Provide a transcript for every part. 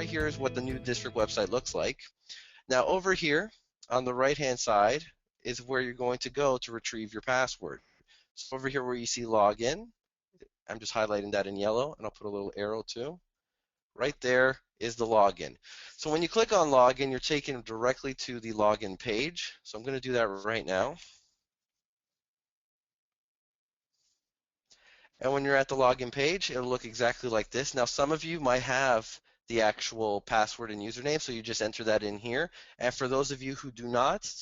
right here is what the new district website looks like. Now over here on the right hand side is where you're going to go to retrieve your password. So over here where you see login, I'm just highlighting that in yellow, and I'll put a little arrow too. Right there is the login. So when you click on login, you're taken directly to the login page. So I'm going to do that right now. And when you're at the login page, it'll look exactly like this. Now, some of you might have the actual password and username, so you just enter that in here. And for those of you who do not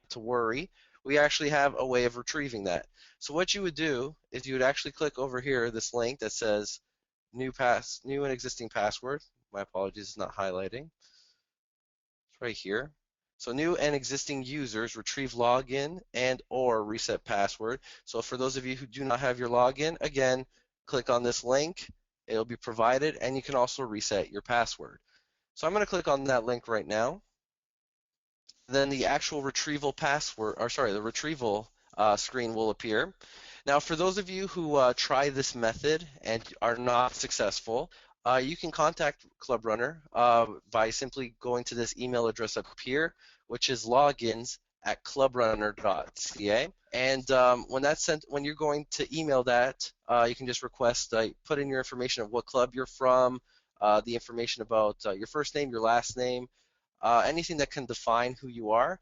to worry, we actually have a way of retrieving that. So what you would do is you would actually click over here, this link that says new and existing password. My apologies, it's not highlighting. It's right here. So new and existing users retrieve login and or reset password. So for those of you who do not have your login, again, click on this link. It'll be provided, and you can also reset your password. So I'm going to click on that link right now. Then the actual retrieval password, or sorry, the retrieval screen will appear. Now, for those of you who try this method and are not successful, you can contact Club Runner by simply going to this email address up here, which is logins@clubrunner.ca. And when you're going to email that, you can just request, put in your information of what club you're from, the information about your first name, your last name, anything that can define who you are.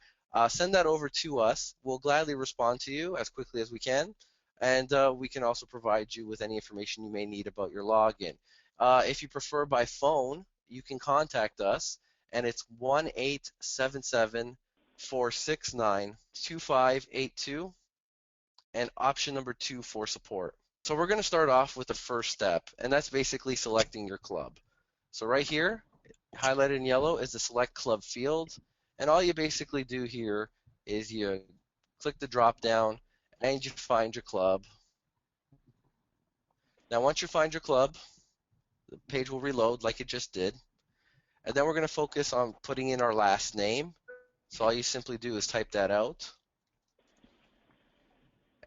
Send that over to us. We'll gladly respond to you as quickly as we can. And we can also provide you with any information you may need about your login. If you prefer by phone, you can contact us, and it's 1-877-469-2582, and option number 2 for support. So we're going to start off with the first step, and that's basically selecting your club. So right here, highlighted in yellow, is the select club field, and all you basically do here is you click the drop down and you find your club. Now once you find your club, the page will reload like it just did, and then we're going to focus on putting in our last name. So all you simply do is type that out,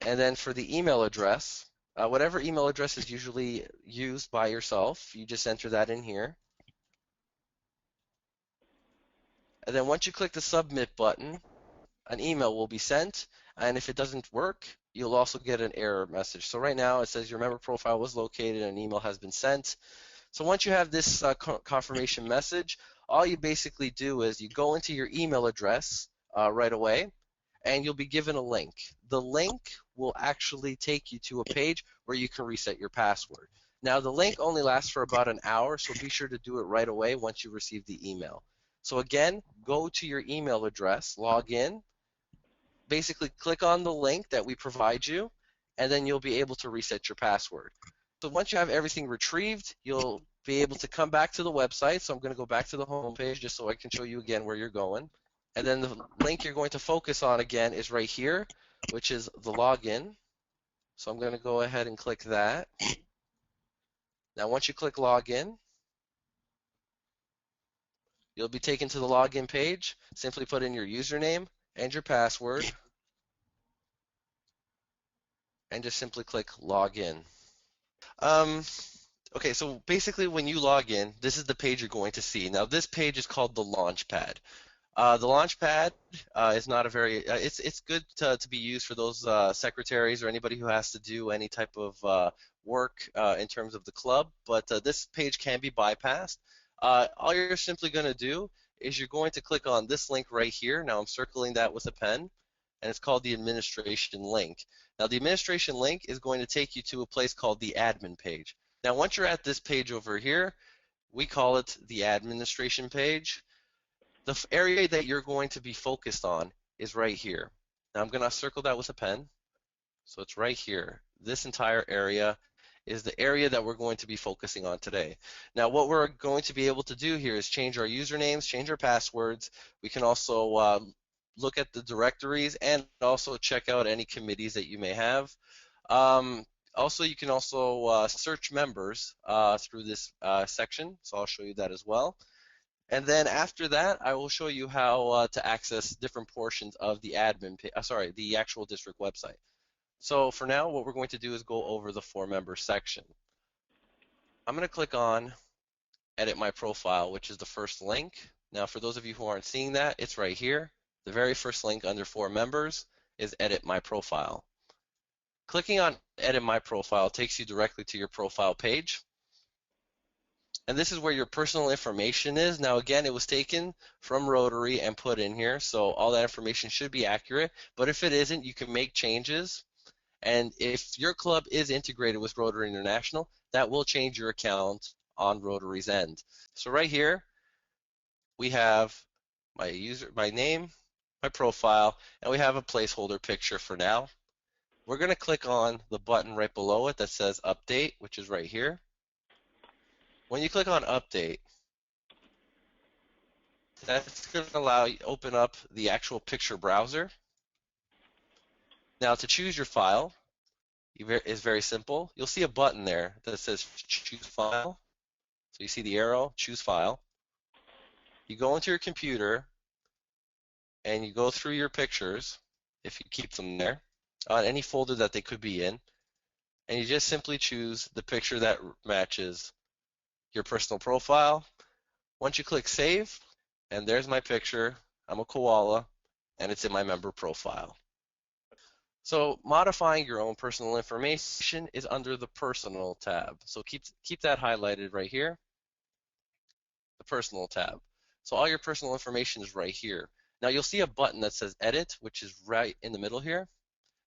and then for the email address, whatever email address is usually used by yourself, you just enter that in here. And then once you click the submit button, an email will be sent, and if it doesn't work, you'll also get an error message. So right now it says your member profile was located and an email has been sent. So once you have this confirmation message, all you basically do is you go into your email address right away, and you'll be given a link. The link will actually take you to a page where you can reset your password. Now the link only lasts for about an hour, so be sure to do it right away once you receive the email. So again, go to your email address, log in, basically click on the link that we provide you, and then you'll be able to reset your password. So once you have everything retrieved, you'll be able to come back to the website. So I'm going to go back to the home page just so I can show you again where you're going. And then the link you're going to focus on again is right here, which is the login. So I'm going to go ahead and click that. Now once you click login, you'll be taken to the login page. Simply put in your username and your password, and just simply click login. Okay, so basically when you log in, this is the page you're going to see. Now this page is called the Launchpad. The Launchpad is not a very, it's good to be used for those secretaries or anybody who has to do any type of work in terms of the club, but this page can be bypassed. All you're simply going to do is you're going to click on this link right here. Now I'm circling that with a pen, and it's called the administration link. Now the administration link is going to take you to a place called the admin page. Now once you're at this page over here, we call it the administration page. The area that you're going to be focused on is right here. Now I'm going to circle that with a pen. So it's right here. This entire area is the area that we're going to be focusing on today. Now what we're going to be able to do here is change our usernames, change our passwords. We can also look at the directories and also check out any committees that you may have. Also, you can also search members through this section, so I'll show you that as well. And then after that, I will show you how to access different portions of the the actual district website. So for now, what we're going to do is go over the 4-member section. I'm going to click on edit my profile, which is the first link. Now, for those of you who aren't seeing that, it's right here. The very first link under for members is edit my profile. Clicking on edit my profile takes you directly to your profile page. And this is where your personal information is. Now, again, it was taken from Rotary and put in here, so all that information should be accurate. But if it isn't, you can make changes. And if your club is integrated with Rotary International, that will change your account on Rotary's end. So right here, we have my name, my profile, and we have a placeholder picture for now. We're going to click on the button right below it that says update, which is right here. When you click on update, that's going to allow you to open up the actual picture browser. Now, to choose your file is very simple. You'll see a button there that says choose file. So you see the arrow, choose file. You go into your computer and you go through your pictures, if you keep them there, on any folder that they could be in, and you just simply choose the picture that matches your personal profile. Once you click save, and there's my picture, I'm a koala, and it's in my member profile. So modifying your own personal information is under the personal tab. So keep that highlighted right here, the personal tab. So all your personal information is right here. Now you'll see a button that says edit, which is right in the middle here.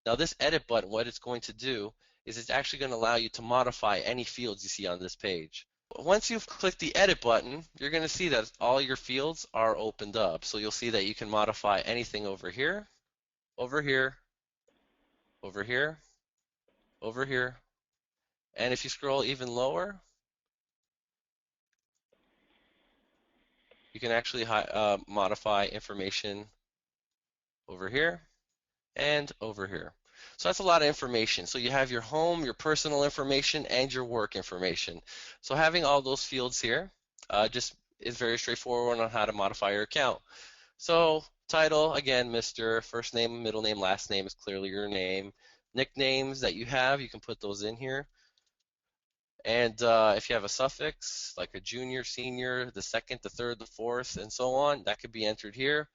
Now this edit button, what it's going to do is it's actually going to allow you to modify any fields you see on this page. Once you've clicked the edit button, you're going to see that all your fields are opened up. So you'll see that you can modify anything over here, over here, over here, over here, and if you scroll even lower, you can actually modify information over here and over here. So that's a lot of information. So you have your home, your personal information, and your work information. So having all those fields here just is very straightforward on how to modify your account. So title, again, Mr. First name, middle name, last name is clearly your name. Nicknames that you have, you can put those in here. And if you have a suffix, like a junior, senior, the second, the third, the fourth, and so on, that could be entered here.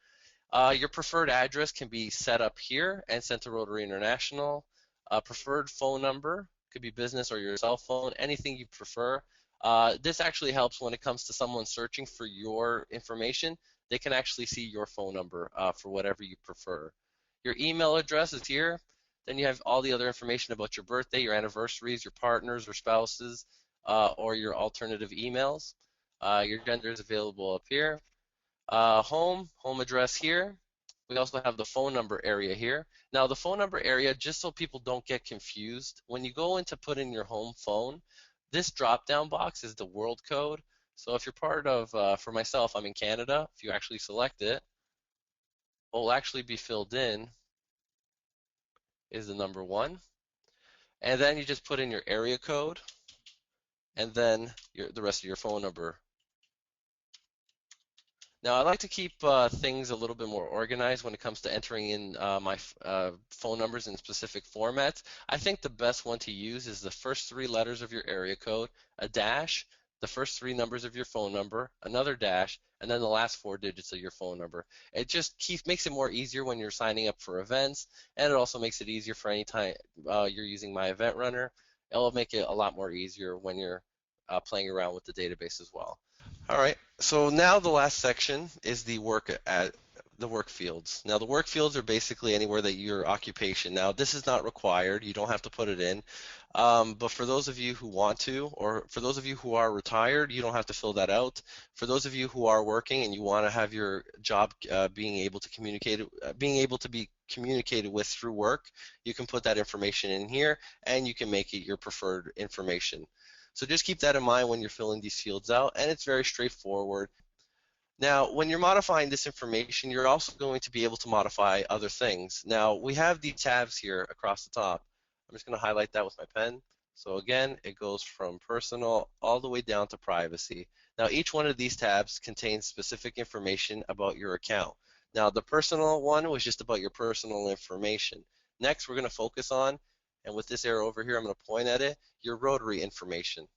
Your preferred address can be set up here and sent to Rotary International. Preferred phone number could be business or your cell phone, anything you prefer. This actually helps when it comes to someone searching for your information. They can actually see your phone number for whatever you prefer. Your email address is here. Then you have all the other information about your birthday, your anniversaries, your partners or spouses, or your alternative emails. Your gender is available up here. Home address here. We also have the phone number area here. Now the phone number area, just so people don't get confused, when you go in to put in your home phone, this drop-down box is the world code. So if you're part of, for myself, I'm in Canada, if you actually select it, what will actually be filled in is the number 1. And then you just put in your area code and then the rest of your phone number. Now, I like to keep things a little bit more organized when it comes to entering in my phone numbers in specific formats. I think the best one to use is the first 3 letters of your area code, a dash, the first 3 numbers of your phone number, another dash, and then the last 4 digits of your phone number. It just makes it more easier when you're signing up for events, and it also makes it easier for any time you're using My Event Runner. It'll make it a lot more easier when you're playing around with the database as well. All right, so now the last section is the work fields. Now the work fields are basically anywhere that your occupation. Now this is not required, you don't have to put it in, but for those of you who want to, or for those of you who are retired, you don't have to fill that out. For those of you who are working and you want to have your job being able to be communicated with through work, you can put that information in here and you can make it your preferred information. So just keep that in mind when you're filling these fields out, and it's very straightforward. Now, when you're modifying this information, you're also going to be able to modify other things. Now, we have these tabs here across the top. I'm just going to highlight that with my pen. So again, it goes from personal all the way down to privacy. Now, each one of these tabs contains specific information about your account. Now, the personal one was just about your personal information. Next, we're going to focus on, and with this arrow over here, I'm going to point at it, your Rotary information.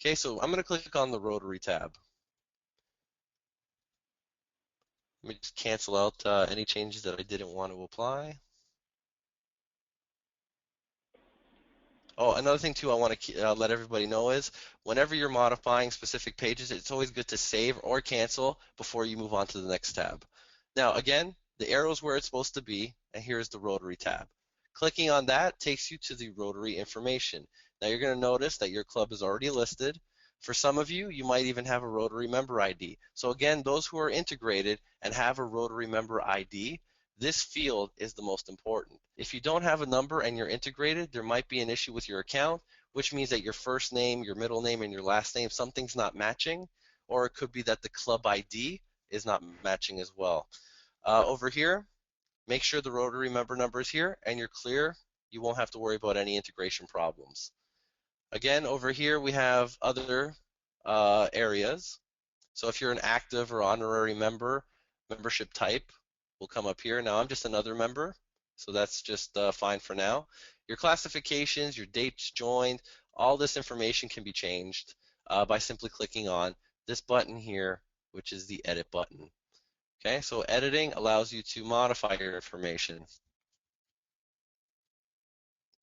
Okay, so I'm going to click on the Rotary tab. Let me just cancel out any changes that I didn't want to apply. Oh, another thing too I want to let everybody know is whenever you're modifying specific pages, it's always good to save or cancel before you move on to the next tab. Now, again, the arrow's where it's supposed to be, and here's the Rotary tab. Clicking on that takes you to the Rotary information. Now, you're going to notice that your club is already listed. For some of you, you might even have a Rotary member ID. So again, those who are integrated and have a Rotary member ID, this field is the most important. If you don't have a number and you're integrated, there might be an issue with your account, which means that your first name, your middle name, and your last name, something's not matching, or it could be that the club ID is not matching as well. Over here, make sure the Rotary member number is here and you're clear. You won't have to worry about any integration problems. Again, over here we have other areas. So if you're an active or honorary member, membership type will come up here. Now I'm just another member, so that's just fine for now. Your classifications, your dates joined, all this information can be changed by simply clicking on this button here, which is the edit button. Okay, so editing allows you to modify your information.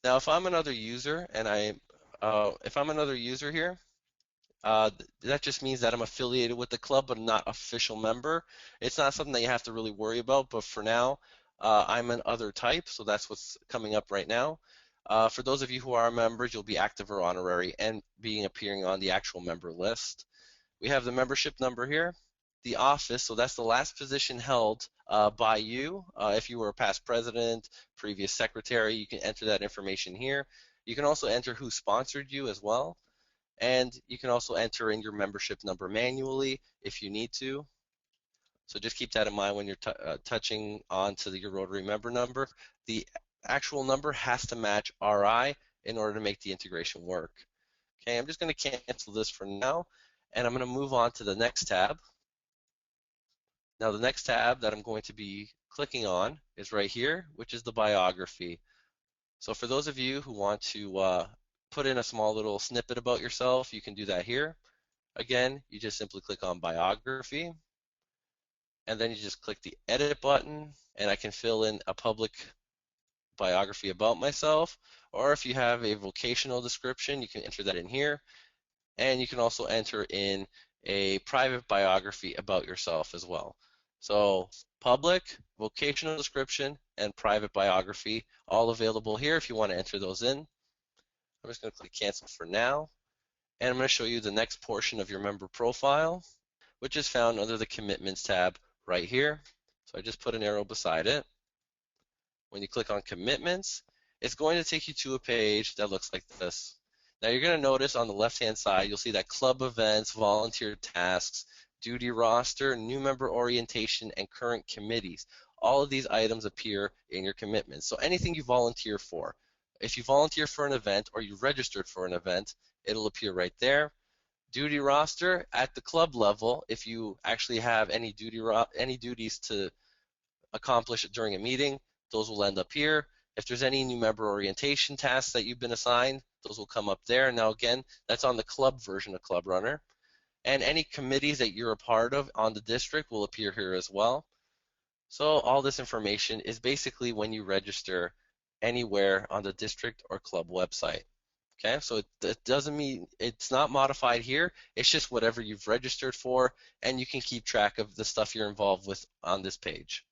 Now, if I'm another user and if I'm another user here, that just means that I'm affiliated with the club, but not official member. It's not something that you have to really worry about, but for now, I'm an other type, so that's what's coming up right now. For those of you who are members, you'll be active or honorary and appearing on the actual member list. We have the membership number here, the office, so that's the last position held by you. If you were a past president, previous secretary, you can enter that information here. You can also enter who sponsored you as well. And you can also enter in your membership number manually if you need to. So just keep that in mind when you're touching onto your Rotary member number. The actual number has to match RI in order to make the integration work. Okay, I'm just going to cancel this for now, and I'm going to move on to the next tab. Now, the next tab that I'm going to be clicking on is right here, which is the biography. So for those of you who want to put in a small little snippet about yourself, you can do that here. Again, you just simply click on biography, and then you just click the edit button, and I can fill in a public biography about myself, or if you have a vocational description, you can enter that in here, and you can also enter in a private biography about yourself as well. So public, vocational description, and private biography, all available here if you want to enter those in. I'm just going to click cancel for now, and I'm going to show you the next portion of your member profile, which is found under the Commitments tab right here. So I just put an arrow beside it. When you click on Commitments, it's going to take you to a page that looks like this. Now you're going to notice on the left-hand side, you'll see that club events, volunteer tasks, duty roster, new member orientation, and current committees. All of these items appear in your commitments. So anything you volunteer for. If you volunteer for an event or you registered for an event, it'll appear right there. Duty roster at the club level, if you actually have any duties to accomplish during a meeting, those will end up here. If there's any new member orientation tasks that you've been assigned, those will come up there. Now again, that's on the club version of Club Runner. And any committees that you're a part of on the district will appear here as well. So all this information is basically when you register anywhere on the district or club website. Okay, so it doesn't mean it's not modified here. It's just whatever you've registered for, and you can keep track of the stuff you're involved with on this page.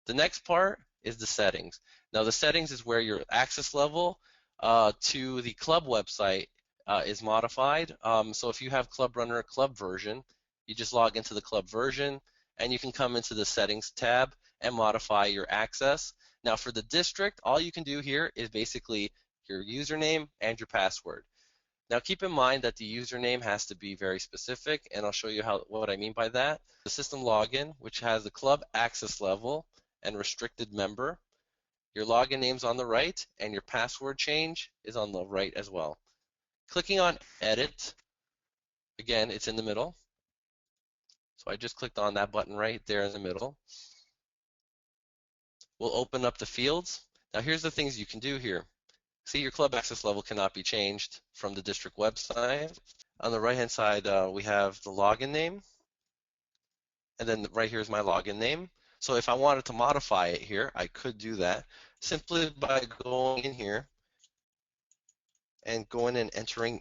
The next part is the settings. Now the settings is where your access level to the club website is modified. So if you have Club Runner club version, you just log into the club version and you can come into the settings tab and modify your access. Now for the district, all you can do here is basically your username and your password. Now keep in mind that the username has to be very specific, and I'll show you what I mean by that. The system login, which has the club access level and restricted member. Your login name's on the right, and your password change is on the right as well. Clicking on edit, again, it's in the middle. So I just clicked on that button right there in the middle. We'll open up the fields. Now here's the things you can do here. See, your club access level cannot be changed from the district website. On the right hand side, we have the login name, and then right here is my login name. So if I wanted to modify it here, I could do that simply by going in here and going and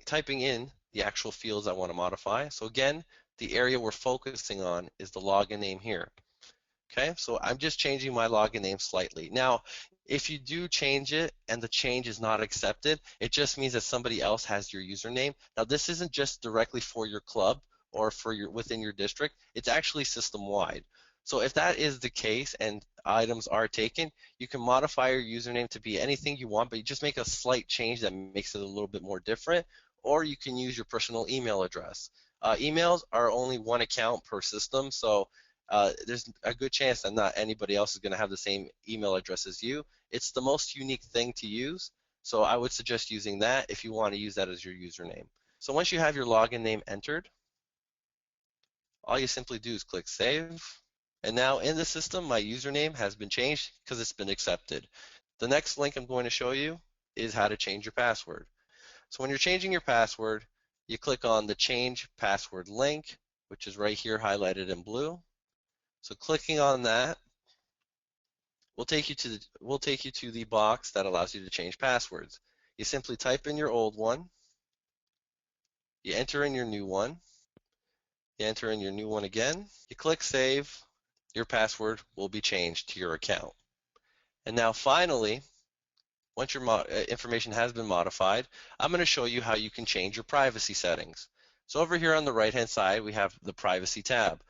typing in the actual fields I want to modify. So again, the area we're focusing on is the login name here. Okay, so I'm just changing my login name slightly. Now, if you do change it and the change is not accepted, it just means that somebody else has your username. Now, this isn't just directly for your club or for your within your district, it's actually system wide. So if that is the case and items are taken, you can modify your username to be anything you want, but you just make a slight change that makes it a little bit more different, or you can use your personal email address. Emails are only one account per system, so there's a good chance that not anybody else is going to have the same email address as you. It's the most unique thing to use, so I would suggest using that if you want to use that as your username. So once you have your login name entered, all you simply do is click Save. And now in the system, my username has been changed because it's been accepted. The next link I'm going to show you is how to change your password. So when you're changing your password, you click on the Change Password link, which is right here highlighted in blue. So clicking on that will take you to the box that allows you to change passwords. You simply type in your old one, you enter in your new one, you enter in your new one again, you click save, your password will be changed to your account. And now finally, once your information has been modified, I'm going to show you how you can change your privacy settings. So over here on the right hand side, we have the privacy tab.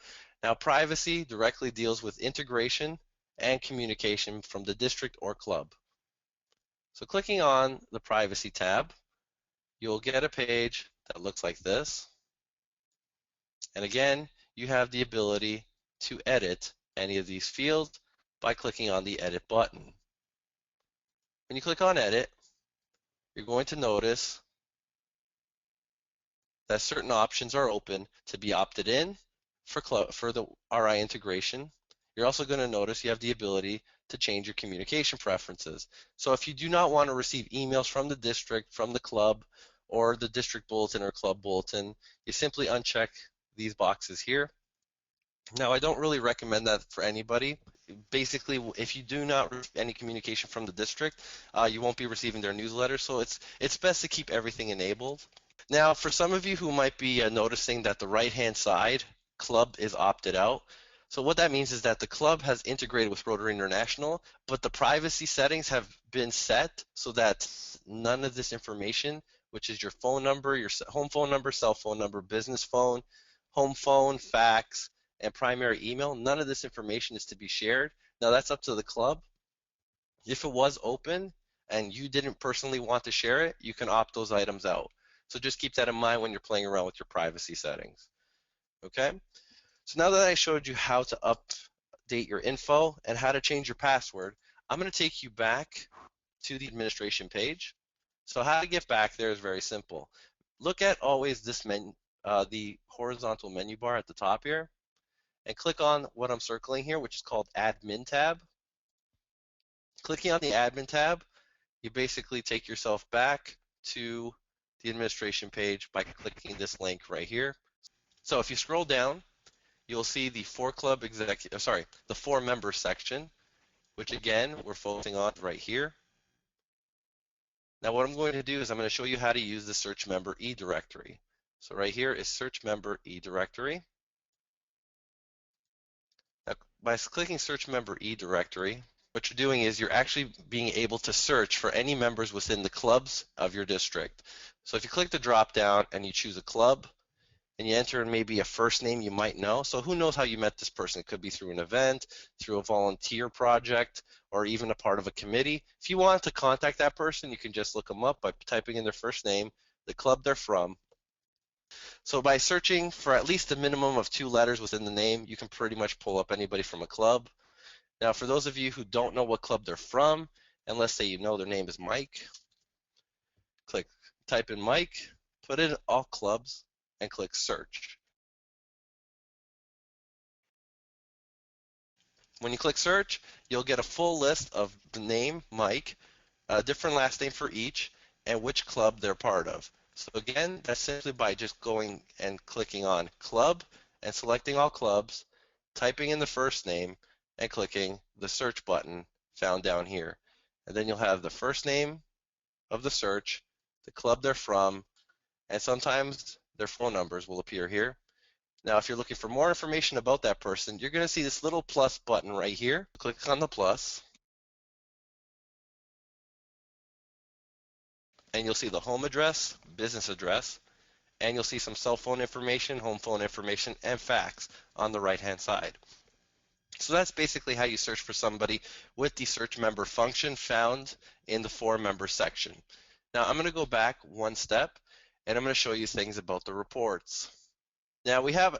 Now privacy directly deals with integration and communication from the district or club. So clicking on the privacy tab, you'll get a page that looks like this. And again, you have the ability to edit any of these fields by clicking on the edit button. When you click on edit, you're going to notice that certain options are open to be opted in for the RI integration. You're also going to notice you have the ability to change your communication preferences. So if you do not want to receive emails from the district, from the club, or the district bulletin or club bulletin, you simply uncheck these boxes here. Now, I don't really recommend that for anybody. Basically, if you do not receive any communication from the district, you won't be receiving their newsletter. So it's best to keep everything enabled. Now, for some of you who might be noticing that the right-hand side club is opted out, so what that means is that the club has integrated with Rotary International, but the privacy settings have been set so that none of this information, which is your phone number, your home phone number, cell phone number, business phone, home phone, fax, and primary email, none of this information is to be shared. Now, that's up to the club. If it was open and you didn't personally want to share it, you can opt those items out. So just keep that in mind when you're playing around with your privacy settings. Okay? So now that I showed you how to update your info and how to change your password, I'm going to take you back to the administration page. So how to get back there is very simple. Look at always this menu, the horizontal menu bar at the top here, and click on what I'm circling here, which is called Admin tab. Clicking on the Admin tab, you basically take yourself back to the administration page by clicking this link right here. So if you scroll down, you'll see the the four members section, which again, we're focusing on right here. Now what I'm going to do is I'm going to show you how to use the search member e-directory. So right here is search member e-directory. Now by clicking search member e-directory, what you're doing is you're actually being able to search for any members within the clubs of your district. So if you click the drop down and you choose a club, and you enter in maybe a first name you might know. So who knows how you met this person? It could be through an event, through a volunteer project, or even a part of a committee. If you want to contact that person, you can just look them up by typing in their first name, the club they're from. So by searching for at least a minimum of 2 letters within the name, you can pretty much pull up anybody from a club. Now, for those of you who don't know what club they're from, and let's say you know their name is Mike, type in Mike, put in all clubs, and click search. When you click search, you'll get a full list of the name, Mike, a different last name for each, and which club they're part of. So again, that's simply by just going and clicking on club and selecting all clubs, typing in the first name, and clicking the search button found down here. And then you'll have the first name of the search, the club they're from, and sometimes their phone numbers will appear here. Now, if you're looking for more information about that person, you're going to see this little plus button right here. Click on the plus, and you'll see the home address, business address, and you'll see some cell phone information, home phone information, and fax on the right-hand side. So that's basically how you search for somebody with the search member function found in the for member section. Now, I'm going to go back one step, and I'm going to show you things about the reports. Now we have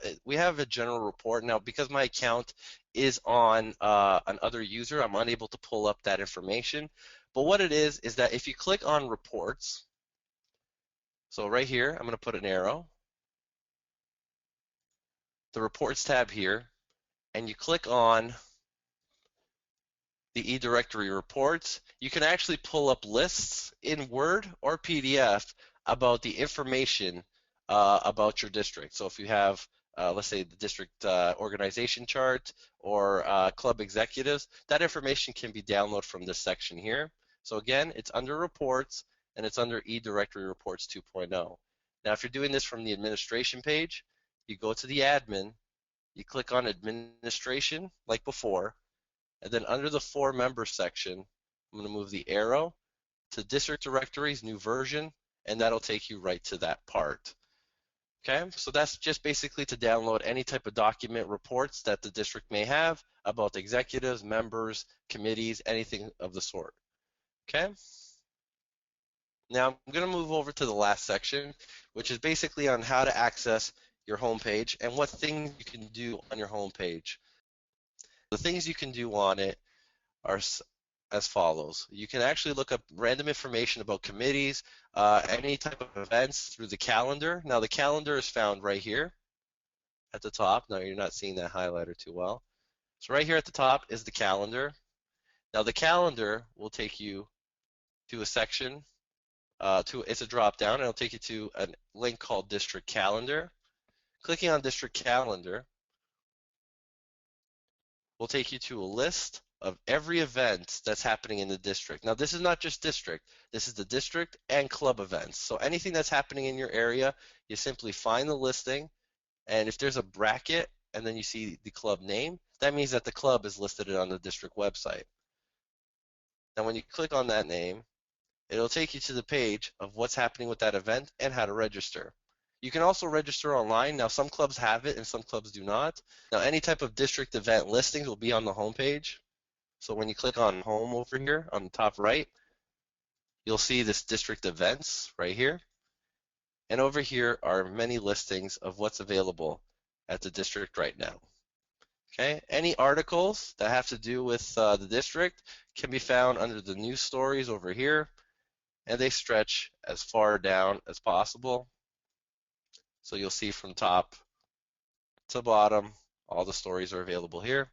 a general report. Now because my account is on another user, I'm unable to pull up that information. But what it is that if you click on reports, so right here, I'm going to put an arrow, the reports tab here, and you click on the eDirectory reports, you can actually pull up lists in Word or PDF about the information about your district. So if you have, let's say, the district organization chart or club executives, that information can be downloaded from this section here. So again, it's under reports and it's under eDirectory reports 2.0. Now, if you're doing this from the administration page, you go to the admin, you click on administration like before, and then under the for members section, I'm going to move the arrow to district directories, new version, and that'll take you right to that part. Okay, so that's just basically to download any type of document reports that the district may have about executives, members, committees, anything of the sort. Okay, now I'm going to move over to the last section, which is basically on how to access your homepage and what things you can do on your homepage. The things you can do on it are as follows. You can actually look up random information about committees, any type of events through the calendar. Now the calendar is found right here at the top. Now you're not seeing that highlighter too well. So right here at the top is the calendar. Now the calendar will take you to a section, it's a drop down, and it'll take you to a link called District Calendar. Clicking on District Calendar will take you to a list of every event that's happening in the district. Now, this is not just district. This is the district and club events. So anything that's happening in your area, you simply find the listing, and if there's a bracket and then you see the club name, that means that the club is listed on the district website. Now, when you click on that name, it'll take you to the page of what's happening with that event and how to register. You can also register online. Now, some clubs have it and some clubs do not. Now, any type of district event listings will be on the home page. So when you click on home over here on the top right, you'll see this district events right here. And over here are many listings of what's available at the district right now. Okay, any articles that have to do with the district can be found under the news stories over here, and they stretch as far down as possible. So you'll see from top to bottom, all the stories are available here.